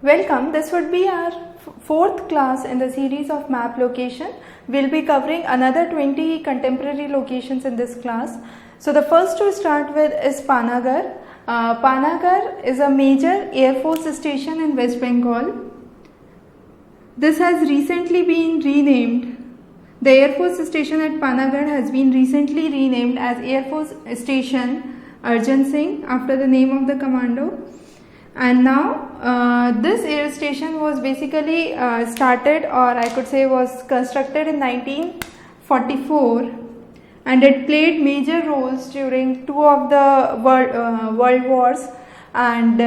Welcome, this would be our fourth class in the series of map location. We'll be covering another 20 contemporary locations in this class. So the first to start with is Panagarh. Panagarh is a major Air Force station in West Bengal. This has recently been renamed. The Air Force station at Panagarh has been recently renamed as Air Force Station Arjun Singh after the name of the commando. And now this air station was basically started, or I could say was constructed in 1944, and it played major roles during two of the world wars, and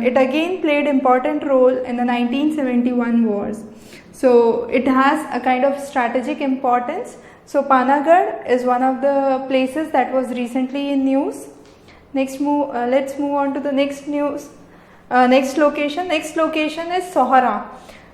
it again played important role in the 1971 wars. So it has a kind of strategic importance. So Panagarh is one of the places that was recently in news. Let's move on to the next location. Next location is Sohra.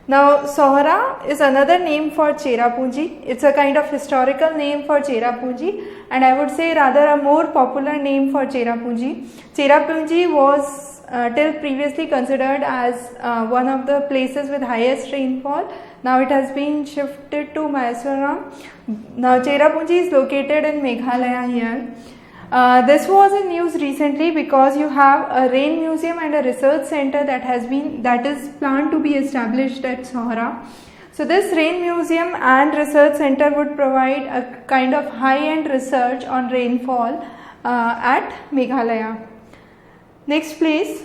Now Sohra is another name for Cherrapunji. It's a kind of historical name for Cherrapunji, and I would say rather a more popular name for Cherrapunji. Cherrapunji was till previously considered as one of the places with highest rainfall. Now it has been shifted to Mysore. Now Cherrapunji is located in Meghalaya here. This was in news recently because you have a rain museum and a research center that is planned to be established at Sohra. So this rain museum and research center would provide a kind of high-end research on rainfall at Meghalaya. Next place,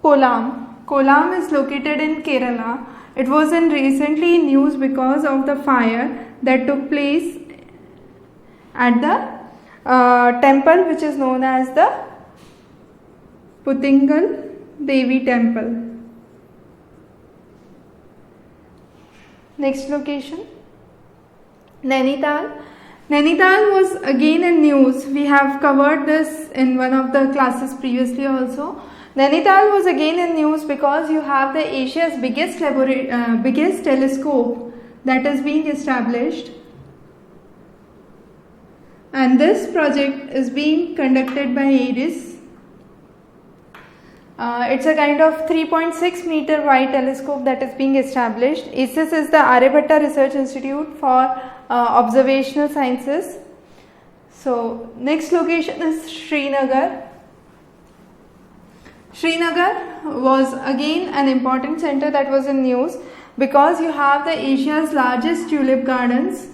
Kollam. Kollam is located in Kerala. It was recently in news because of the fire that took place at the temple which is known as the Puthingal Devi temple. Next location, Nainital. Nainital was again in news. We have covered this in one of the classes previously also. Nainital was again in news because you have the Asia's biggest telescope that is being established. And this project is being conducted by ARIS. It's a kind of 3.6 meter wide telescope that is being established. ASIS is the Aryabhatta Research Institute for Observational Sciences. So next location is Srinagar. Srinagar was again an important center that was in news because you have the Asia's largest tulip gardens.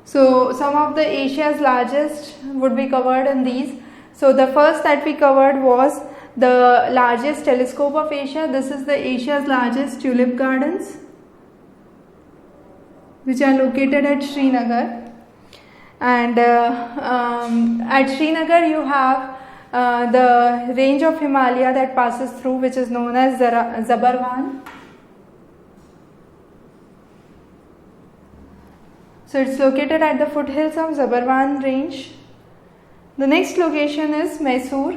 So some of the Asia's largest would be covered in these. So the first that we covered was the largest telescope of Asia. This is the Asia's largest tulip gardens, which are located at Srinagar. And at Srinagar you have the range of Himalaya that passes through, which is known as Zabarwan. So it's located at the foothills of Zabarwan range. The next location is Mysore.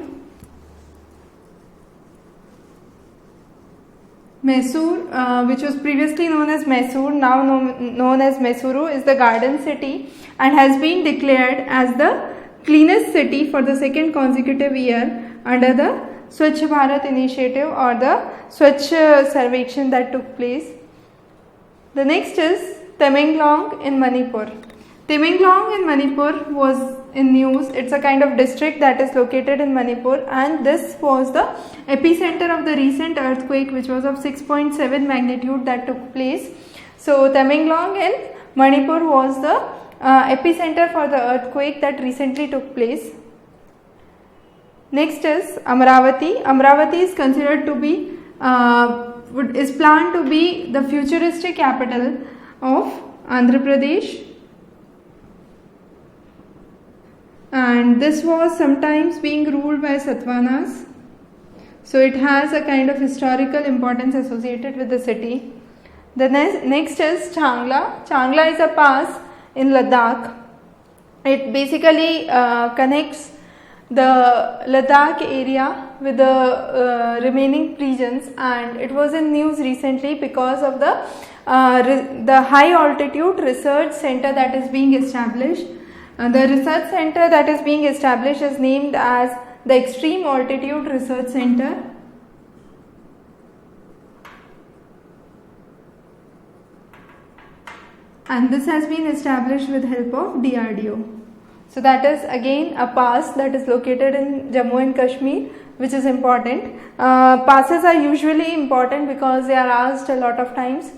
Mysore, which was previously known as Mysore, now known as Mysuru, is the garden city and has been declared as the cleanest city for the second consecutive year under the Swachh Bharat initiative or the Swachh Sarvekshan that took place. The next is Tamenglong in Manipur. Tamenglong in Manipur was in news. It's a kind of district that is located in Manipur, and this was the epicenter of the recent earthquake, which was of 6.7 magnitude that took place. So Tamenglong in Manipur was the epicenter for the earthquake that recently took place. Next is Amaravati. Amaravati is considered to be is planned to be the futuristic capital of Andhra Pradesh, and this was sometimes being ruled by Satavahanas. So it has a kind of historical importance associated with the city. The next is Changla. Changla is a pass in Ladakh. It basically connects the Ladakh area with the remaining regions, and it was in news recently because of the high altitude research center that is being established. The research center that is being established is named as the Extreme Altitude Research Center. and this has been established with help of DRDO. So that is again a pass that is located in Jammu and Kashmir, which is important. Passes are usually important because they are asked a lot of times.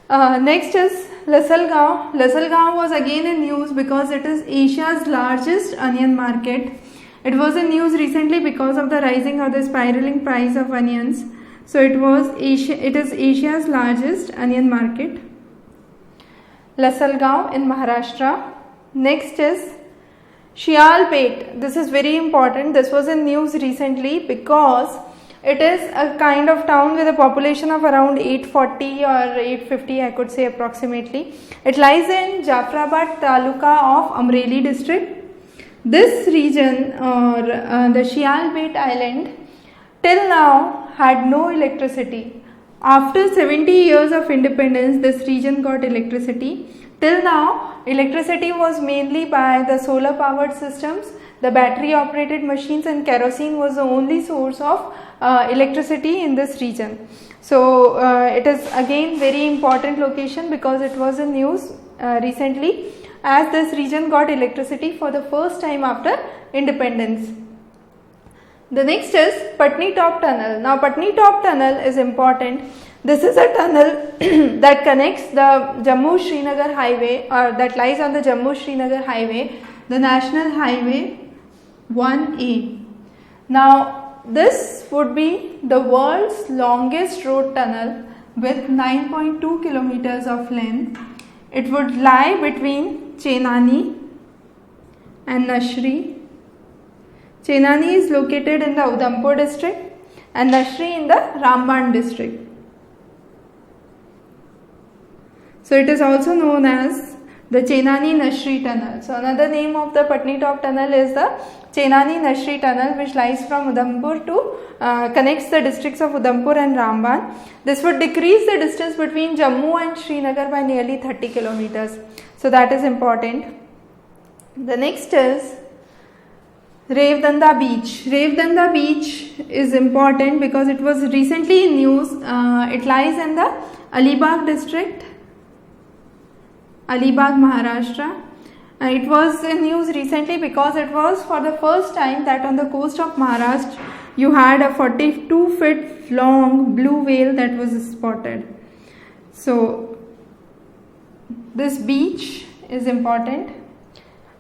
Next is Lasalgaon. Lasalgaon was again in news because it is Asia's largest onion market. It was in news recently because of the rising or the spiraling price of onions. So it is Asia's largest onion market. Lasalgaon in Maharashtra. Next is Shialpet. This is very important. This was in news recently because it is a kind of town with a population of around 840 or 850, I could say approximately. It lies in Jafrabad Taluka of Amreli district. This region or the Shialpet island till now had no electricity. After 70 years of independence, this region got electricity. Till now, electricity was mainly by the solar powered systems, the battery operated machines, and kerosene was the only source of electricity in this region. So it is again very important location because it was in news recently, as this region got electricity for the first time after independence. The next is Patni Top Tunnel. Now Patni Top Tunnel is important. This is a tunnel that connects the Jammu-Srinagar highway, or that lies on the Jammu-Srinagar highway, the National Highway 1A. Now this would be the world's longest road tunnel with 9.2 kilometers of length. It would lie between Chenani and Nashri. Chenani is located in the Udhampur district and Nashri in the Ramban district. So it is also known as the Chenani-Nashri tunnel. So another name of the Patni Top tunnel is the Chenani-Nashri tunnel, which lies from Udhampur to connects the districts of Udhampur and Ramban. This would decrease the distance between Jammu and Srinagar by nearly 30 kilometers. So that is important. The next is Revdanda Beach. Revdanda Beach is important because it was recently in news. It lies in the Alibag district, Alibag, Maharashtra. It was in news recently because it was for the first time that on the coast of Maharashtra you had a 42 feet long blue whale that was spotted. So this beach is important,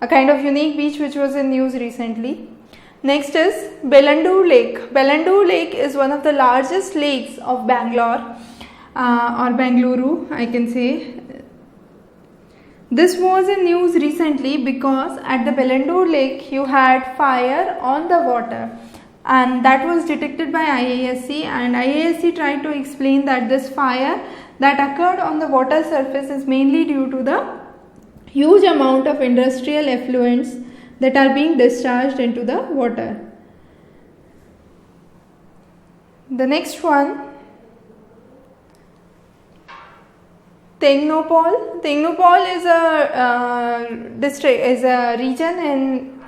a kind of unique beach which was in news recently. Next is Belandur Lake. Belandur Lake is one of the largest lakes of Bangalore or Bengaluru, I can say. This was in news recently because at the Belandur Lake you had fire on the water, and that was detected by IASC, and IASC tried to explain that this fire that occurred on the water surface is mainly due to the huge amount of industrial effluents that are being discharged into the water. The next one, Tengnopal. Tengnopal is a district, is a region in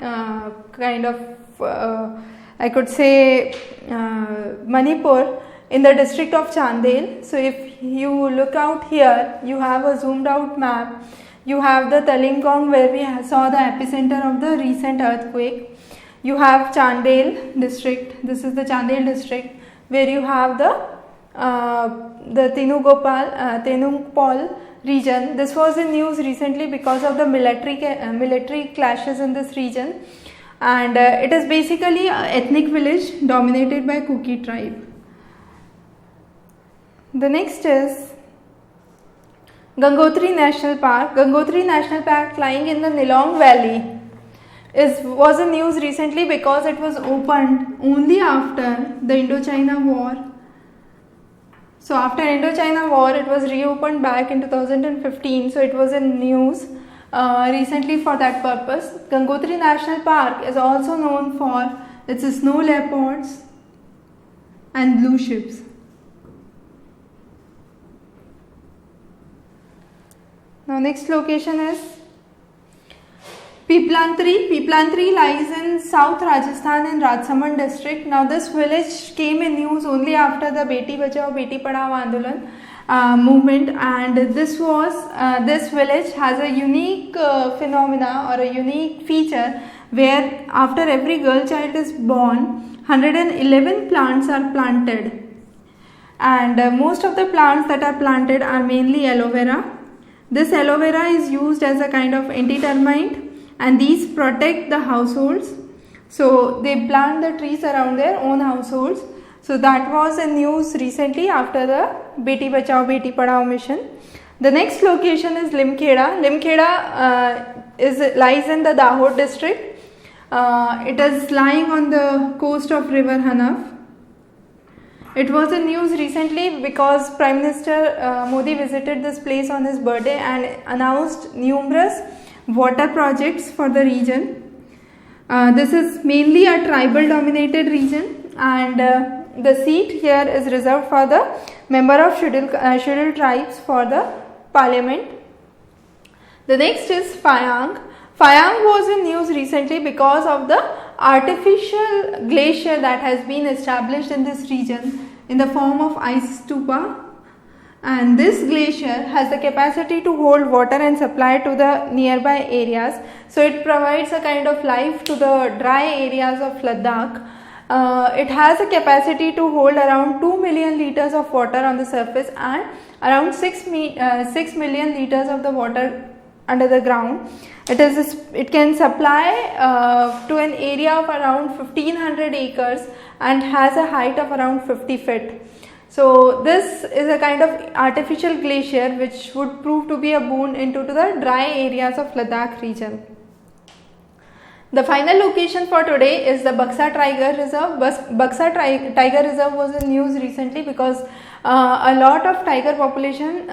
kind of I could say Manipur, in the district of Chandel. So if you look out here, you have a zoomed out map. You have the Talingong where we saw the epicenter of the recent earthquake. You have Chandel district. This is the Chandel district where you have the Tenungpal region. This was in news recently because of the military clashes in this region, and it is basically an ethnic village dominated by Kuki tribe. The next is Gangotri National Park. Gangotri National Park, lying in the Nilong Valley, was in news recently because it was opened only after the Indochina War. So after Indochina War, it was reopened back in 2015. So it was in news recently for that purpose. Gangotri National Park is also known for its snow leopards and blue ships. Now next location is Piplantri. Piplantri lies in South Rajasthan in Rajsamand district. Now this village came in news only after the Beti Bachao Beti Padhao Andolan, movement, and this village has a unique phenomena or a unique feature where after every girl child is born, 111 plants are planted, and most of the plants that are planted are mainly aloe vera. This aloe vera is used as a kind of anti-termite, and these protect the households. So they plant the trees around their own households. So that was in news recently after the Beti Bachao Beti Padhao mission. The next location is Limkheda. Limkheda lies in the Dahod district. It is lying on the coast of river Hanaf. It was in news recently because Prime Minister Modi visited this place on his birthday and announced numerous water projects for the region. This is mainly a tribal dominated region, and the seat here is reserved for the member of scheduled tribes for the parliament. The next is Fayang. Fayang was in news recently because of the artificial glacier that has been established in this region in the form of ice stupa, and this glacier has the capacity to hold water and supply to the nearby areas. So it provides a kind of life to the dry areas of Ladakh. It has a capacity to hold around 2 million liters of water on the surface and around 6 million liters of the water under the ground. It can supply to an area of around 1500 acres and has a height of around 50 feet. So this is a kind of artificial glacier which would prove to be a boon into the dry areas of Ladakh region. The final location for today is the Buxa Tiger Reserve. Buxa Tiger Reserve was in news recently because a lot of tiger population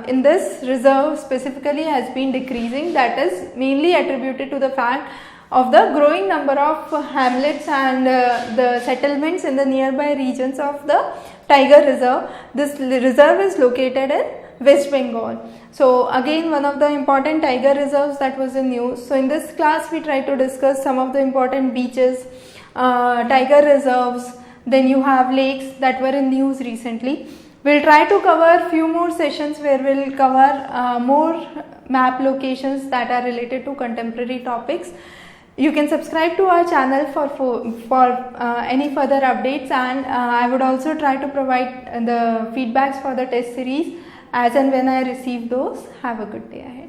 in this reserve specifically has been decreasing. That is mainly attributed to the fact of the growing number of hamlets and the settlements in the nearby regions of the tiger reserve. This reserve is located in West Bengal. So again, one of the important tiger reserves that was in news. So in this class we try to discuss some of the important beaches, tiger reserves, then you have lakes that were in news recently. We'll try to cover few more sessions where we'll cover more map locations that are related to contemporary topics. You can subscribe to our channel for any further updates, and I would also try to provide the feedbacks for the test series as and when I receive those. Have a good day ahead.